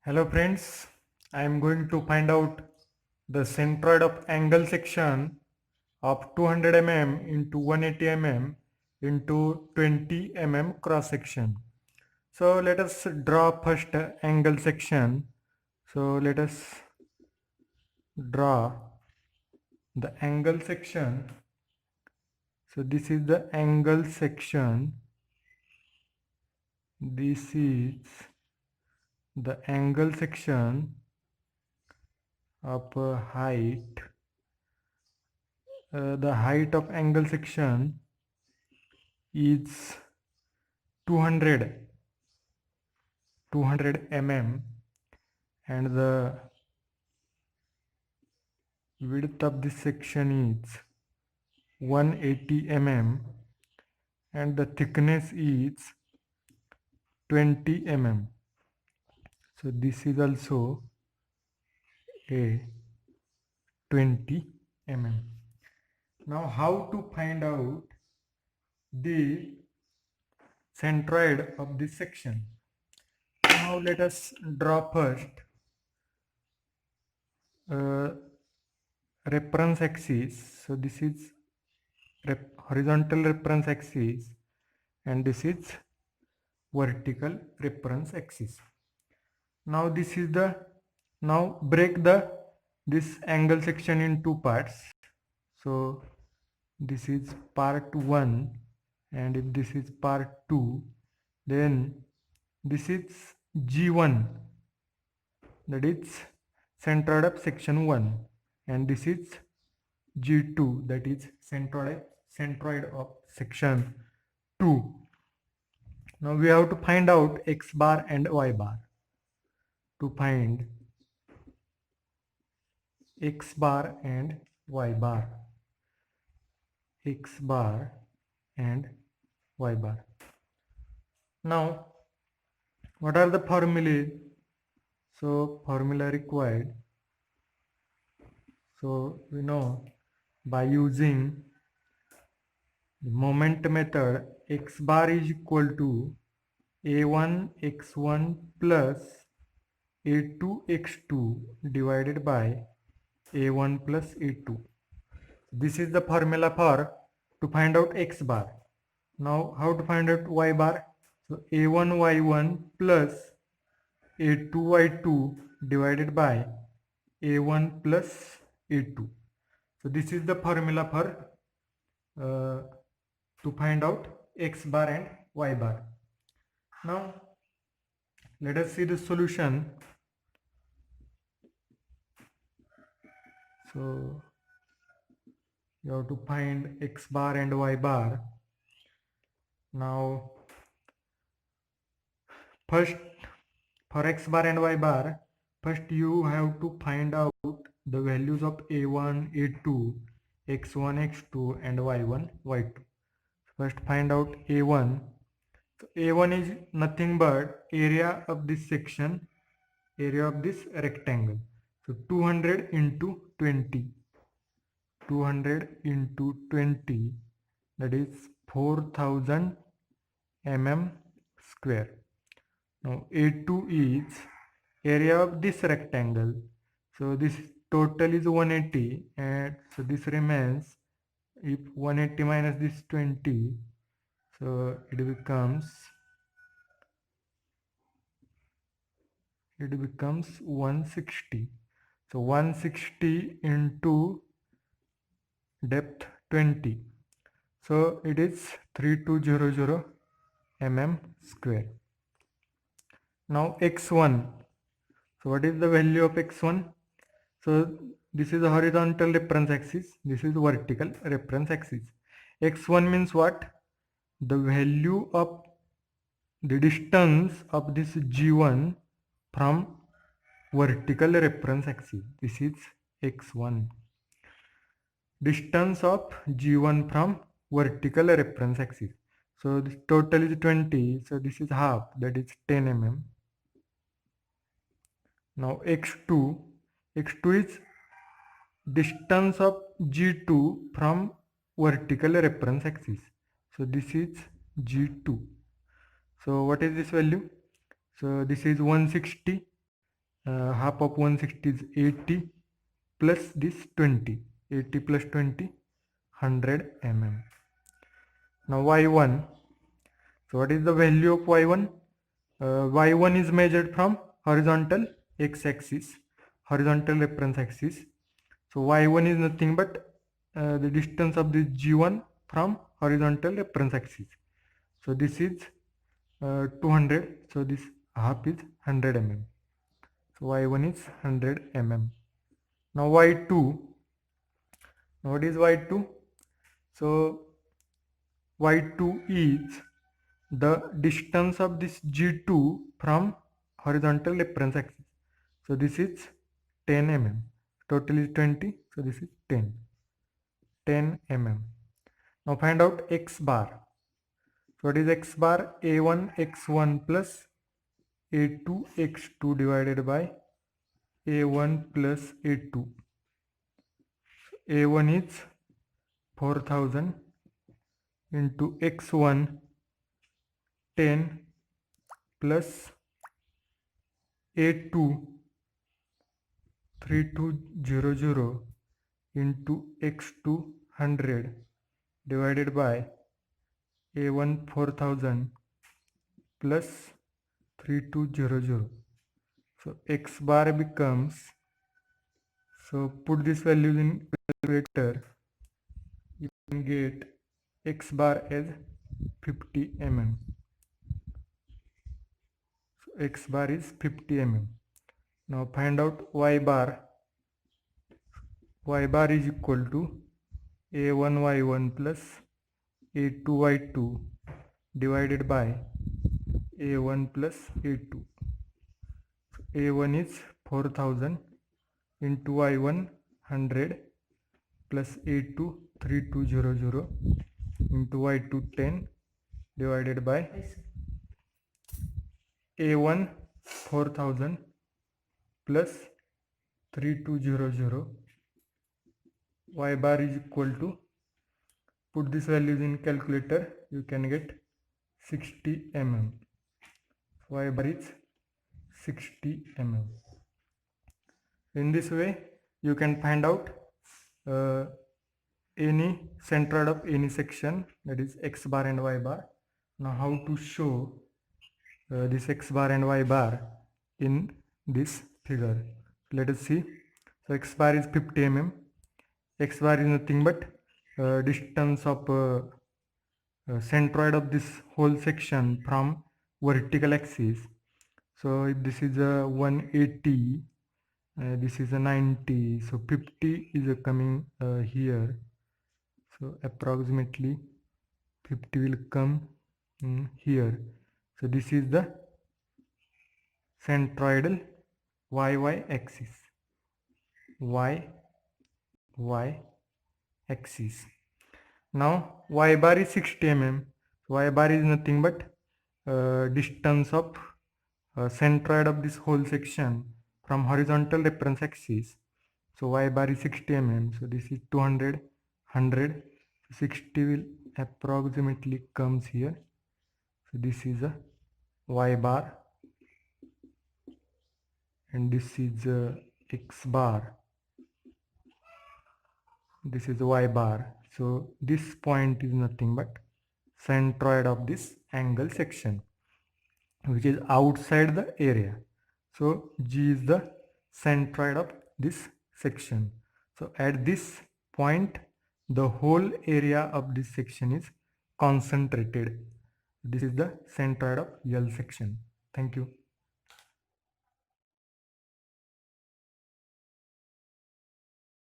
Hello friends, I am going to find out the centroid of angle section of 200 mm into 180 mm into 20 mm cross section. So let us draw first angle section. So let us draw the angle section. So this is the angle section. This is the angle section of height. The height of angle section is 200 mm and the width of this section is 180 mm and the thickness is 20 mm. So this is also a 20 mm. Now how to find out the centroid of this section? Now let us draw first reference axis. So this is horizontal reference axis and this is vertical reference axis. Now this is the, now break the this angle section in two parts. So this is part 1 and if this is part 2, then this is G1, that is centroid of section 1, and this is G2, that is centroid of section 2. Now we have to find out x bar and y bar. To find x bar and y bar, x bar and y bar. Now what are the formulae? So formula required. So we know by using the moment method, x bar is equal to a1 x1 plus a2 x2 divided by a1 plus a2. This is the formula for to find out x bar. Now how to find out y bar? So a1 y1 plus a2 y2 divided by a1 plus a2. So this is the formula for to find out x bar and y bar. Now let us see the solution. So you have to find x bar and y bar. Now first, for x bar and y bar, first you have to find out the values of a1, a2, x1, x2 and y1, y2. First find out a1. So a1 is nothing but area of this section, area of this rectangle. So 200 into 20. 200 into 20, that is 4000 mm square. Now A2 is area of this rectangle. So this total is 180 and so this remains, if 180 minus this 20, so it becomes 160. So 160 into depth 20. So it is 3200 mm square. Now x1. So what is the value of x1? So this is a horizontal reference axis. This is vertical reference axis. x1 means what? The value of the distance of this g1 from vertical reference axis. This is x1. Distance of g1 from vertical reference axis. So this total is 20. So this is half, that is 10 mm. Now x2 is distance of g2 from vertical reference axis. So this is g2. So what is this value? So this is 160 half of 160 is 80 plus this 20. 80 plus 20, 100 mm. Now y1. So what is the value of y1? Y1 is measured from horizontal x-axis, horizontal reference axis. So y1 is nothing but the distance of this g1 from horizontal reference axis. So this is 200. So this half is 100 mm. So y1 is 100 mm. Now y2. Now what is y2? So y2 is the distance of this g2 from horizontal reference axis. So this is 10 mm. Total is 20. So this is 10 mm. Now find out x bar. So what is x bar? A1 x1 plus A2 x2 divided by A1 plus A2. A1 is 4000 into x1 10 plus A2 3200 into x2 100 divided by A1 4000 plus 3200. So x bar becomes, so put this value in calculator, you can get x bar as 50 mm. So x bar is 50 mm. Now find out y bar. Y bar is equal to a1 y1 plus a2 y2 divided by a1 plus a2. So a1 is 4000 into y1 100 plus a2 3200 into y2 10 divided by a1 4000 plus 3200. Y bar is equal to, put these values in calculator, you can get 60 mm. Y bar is 60 mm. In this way you can find out any centroid of any section, that is x bar and y bar. Now how to show this x bar and y bar in this figure? Let us see. So x bar is 50 mm. X bar is nothing but distance of centroid of this whole section from vertical axis. So if this is a 180, this is a 90, so 50 is coming here. So approximately 50 will come here. So this is the centroidal y axis. Y axis. Now y bar is 60 mm. Y bar is nothing but distance of centroid of this whole section from horizontal reference axis. So y bar is 60 mm. So this is 200, 100. 60 will approximately comes here. So this is a y bar and this is x bar. This is y bar. So this point is nothing but centroid of this angle section, which is outside the area. So G is the centroid of this section. So at this point the whole area of this section is concentrated. This is the centroid of L section. Thank you.